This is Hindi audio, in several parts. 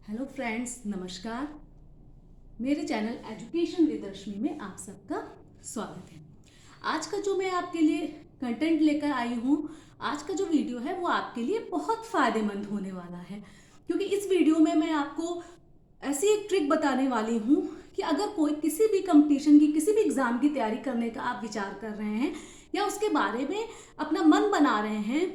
हेलो फ्रेंड्स, नमस्कार। मेरे चैनल एजुकेशन विद रश्मि में आप सबका स्वागत है। आज का जो मैं आपके लिए कंटेंट लेकर आई हूँ, आज का जो वीडियो है वो आपके लिए बहुत फ़ायदेमंद होने वाला है, क्योंकि इस वीडियो में मैं आपको ऐसी एक ट्रिक बताने वाली हूँ कि अगर कोई किसी भी कंपटीशन की, किसी भी एग्ज़ाम की तैयारी करने का आप विचार कर रहे हैं या उसके बारे में अपना मन बना रहे हैं,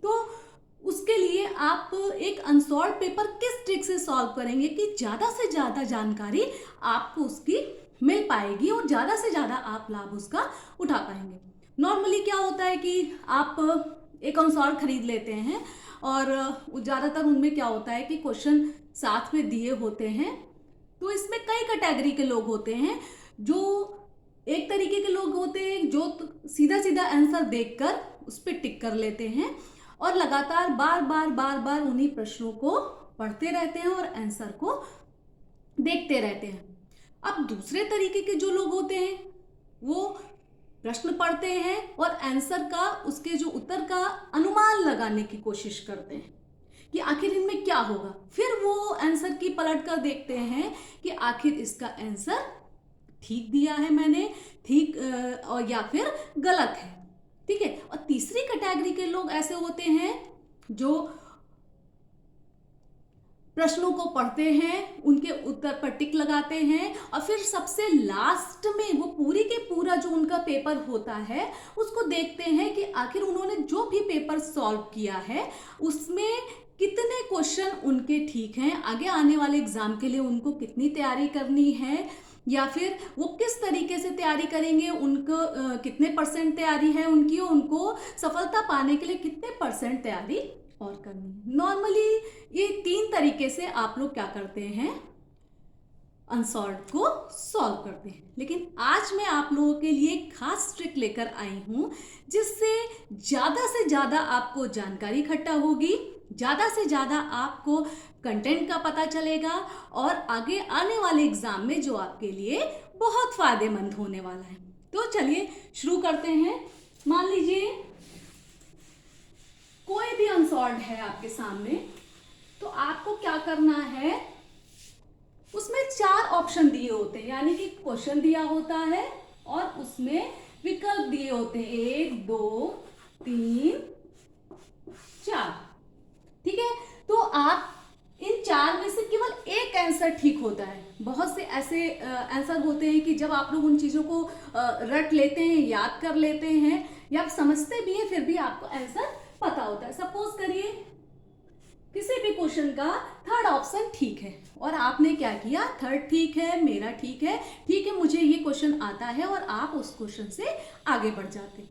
तो उसके लिए आप एक अनसॉल्व पेपर किस ट्रिक से सॉल्व करेंगे कि ज़्यादा से ज़्यादा जानकारी आपको उसकी मिल पाएगी और ज़्यादा से ज़्यादा आप लाभ उसका उठा पाएंगे। नॉर्मली क्या होता है कि आप एक अनसॉल्व खरीद लेते हैं और ज़्यादातर उनमें क्या होता है कि क्वेश्चन साथ में दिए होते हैं। तो इसमें कई कैटेगरी के लोग होते हैं। जो एक तरीके के लोग होते हैं जो सीधा सीधा आंसर देखकर उस पर टिक कर लेते हैं और लगातार बार बार उन्हीं प्रश्नों को पढ़ते रहते हैं और आंसर को देखते रहते हैं। अब दूसरे तरीके के जो लोग होते हैं वो प्रश्न पढ़ते हैं और आंसर का, उसके जो उत्तर का अनुमान लगाने की कोशिश करते हैं कि आखिर इनमें क्या होगा। फिर वो आंसर की पलट कर देखते हैं कि आखिर इसका आंसर ठीक दिया है मैंने, ठीक और या फिर गलत है। ठीक है। और तीसरी कैटेगरी के लोग ऐसे होते हैं जो प्रश्नों को पढ़ते हैं, उनके उत्तर पर टिक लगाते हैं और फिर सबसे लास्ट में वो पूरी के पूरा जो उनका पेपर होता है उसको देखते हैं कि आखिर उन्होंने जो भी पेपर सॉल्व किया है उसमें कितने क्वेश्चन उनके ठीक हैं, आगे आने वाले एग्जाम के लिए उनको कितनी तैयारी करनी है या फिर वो किस तरीके से तैयारी करेंगे, उनको कितने परसेंट तैयारी है उनकी, उनको सफलता पाने के लिए कितने परसेंट तैयारी और करनी है। नॉर्मली ये तीन तरीके से आप लोग क्या करते हैं, अनसॉल्व को सॉल्व करते हैं। लेकिन आज मैं आप लोगों के लिए एक खास ट्रिक लेकर आई हूं जिससे ज़्यादा से ज़्यादा आपको जानकारी इकट्ठा होगी, ज़्यादा से ज़्यादा आपको कंटेंट का पता चलेगा और आगे आने वाले एग्जाम में जो आपके लिए बहुत फायदेमंद होने वाला है। तो चलिए शुरू करते हैं। मान लीजिए कोई भी अनसॉल्व है आपके सामने, तो आपको क्या करना है, उसमें 4 ऑप्शन दिए होते हैं, यानी कि क्वेश्चन दिया होता है और उसमें विकल्प दिए होते हैं 1 2 3 4। ठीक है। तो आप इन 4 में से केवल एक आंसर ठीक होता है। बहुत से ऐसे आंसर होते हैं कि जब आप लोग उन चीज़ों को रट लेते हैं, याद कर लेते हैं या आप समझते भी हैं, फिर भी आपको आंसर पता होता है। सपोज करिए किसी भी क्वेश्चन का थर्ड ऑप्शन ठीक है और आपने क्या किया, थर्ड ठीक है, मेरा ठीक है, मुझे ये क्वेश्चन आता है और आप उस क्वेश्चन से आगे बढ़ जाते।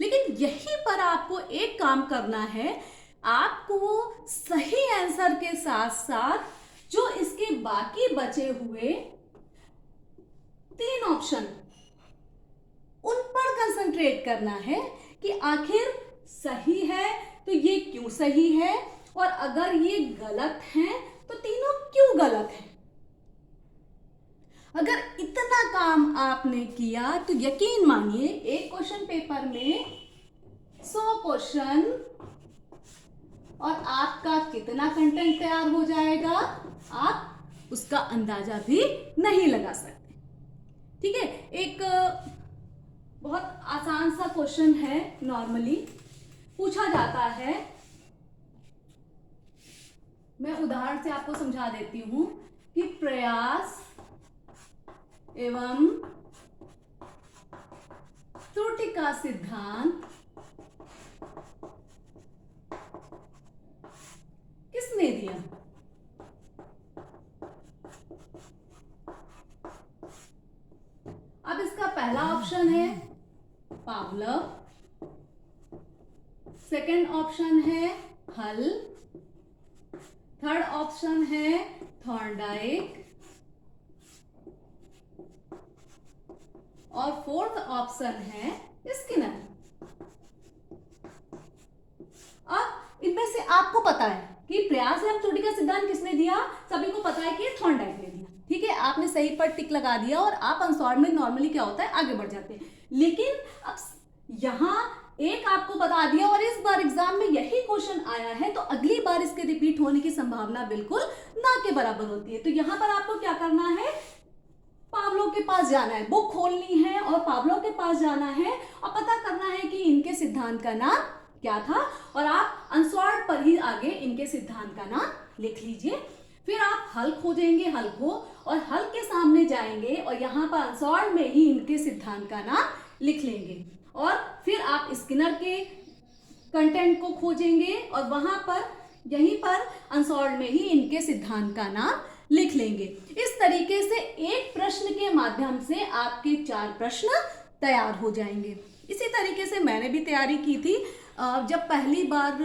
लेकिन यहीं पर आपको एक काम करना है, आपको सही आंसर के साथ साथ जो इसके बाकी बचे हुए 3 ऑप्शन उन पर कंसंट्रेट करना है कि आखिर सही है तो ये क्यों सही है और अगर ये गलत है तो तीनों क्यों गलत है। अगर इतना काम आपने किया तो यकीन मानिए एक क्वेश्चन पेपर में 100 क्वेश्चन और आपका कितना कंटेंट तैयार हो जाएगा आप उसका अंदाजा भी नहीं लगा सकते। ठीक है। एक बहुत आसान सा क्वेश्चन है, नॉर्मली पूछा जाता है, मैं उदाहरण से आपको समझा देती हूं कि प्रयास एवं त्रुटि का सिद्धांत किसने दिया। अब इसका पहला ऑप्शन है पावलोव, सेकंड ऑप्शन है हल, थर्ड ऑप्शन है थॉर्नडाइक और फोर्थ ऑप्शन है स्किनर। अब इनमें से आपको पता है कि प्रयास एवं त्रुटि का सिद्धांत किसने दिया, सभी को पता है कि थॉर्नडाइक ने दिया। ठीक है, आपने सही पर टिक लगा दिया और आप अनसॉल्व में नॉर्मली क्या होता है, आगे बढ़ जाते हैं। लेकिन अब यहां एक आपको बता दिया और इस बार एग्जाम में यही क्वेश्चन आया है, तो अगली बार इसके रिपीट होने की संभावना बिल्कुल ना के बराबर होती है। तो यहाँ पर आपको क्या करना है, पावलोव के पास जाना है, बुक खोलनी है और पावलोव के पास जाना है और पता करना है कि इनके सिद्धांत का नाम क्या था, और आप अनसॉल्व्ड पर ही आगे इनके सिद्धांत का नाम लिख लीजिए। फिर आप हल खोजेंगे, हल को, और हल के सामने जाएंगे और यहाँ पर अनसॉल्व्ड में ही इनके सिद्धांत का नाम लिख लेंगे, और फिर आप स्किनर के कंटेंट को खोजेंगे और वहां पर यहीं पर अनसॉल्व्ड में ही इनके सिद्धांत का नाम लिख लेंगे। इस तरीके से एक प्रश्न के माध्यम से आपके 4 प्रश्न तैयार हो जाएंगे। इसी तरीके से मैंने भी तैयारी की थी। जब पहली बार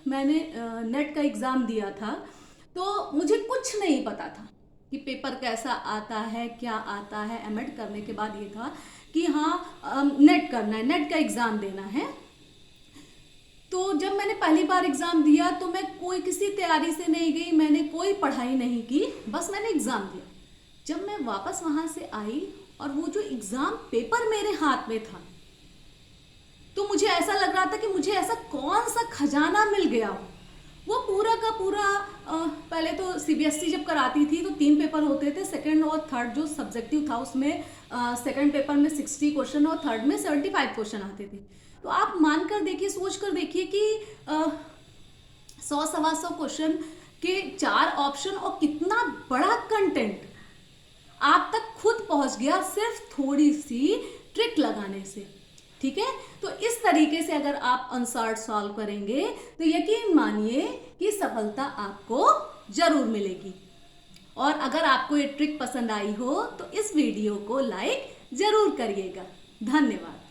मैंने नेट का एग्ज़ाम दिया था तो मुझे कुछ नहीं पता था कि पेपर कैसा आता है, क्या आता है। एमएड करने के बाद ये था कि हाँ नेट करना है, नेट का एग्ज़ाम देना है। तो जब मैंने पहली बार एग्ज़ाम दिया तो मैं किसी तैयारी से नहीं गई, मैंने कोई पढ़ाई नहीं की, बस मैंने एग्ज़ाम दिया। जब मैं वापस वहाँ से आई और वो जो एग्ज़ाम पेपर मेरे हाथ में था, तो मुझे ऐसा लग रहा था कि मुझे ऐसा कौन सा खजाना मिल गया हो। वो पूरा का पूरा पहले तो सीबीएसई जब कराती थी तो 3 पेपर होते थे, सेकंड और थर्ड जो सब्जेक्टिव था उसमें सेकंड पेपर में 60 क्वेश्चन और थर्ड में 75 क्वेश्चन आते थे। तो आप मान कर देखिए, सोच कर देखिए कि 100-125 क्वेश्चन के 4 ऑप्शन और कितना बड़ा कंटेंट आप तक खुद पहुंच गया सिर्फ थोड़ी सी ट्रिक लगाने से। ठीक है, तो इस तरीके से अगर आप अनसॉल्व्ड सॉल्व करेंगे तो यकीन मानिए कि सफलता आपको जरूर मिलेगी। और अगर आपको ये ट्रिक पसंद आई हो तो इस वीडियो को लाइक जरूर करिएगा। धन्यवाद।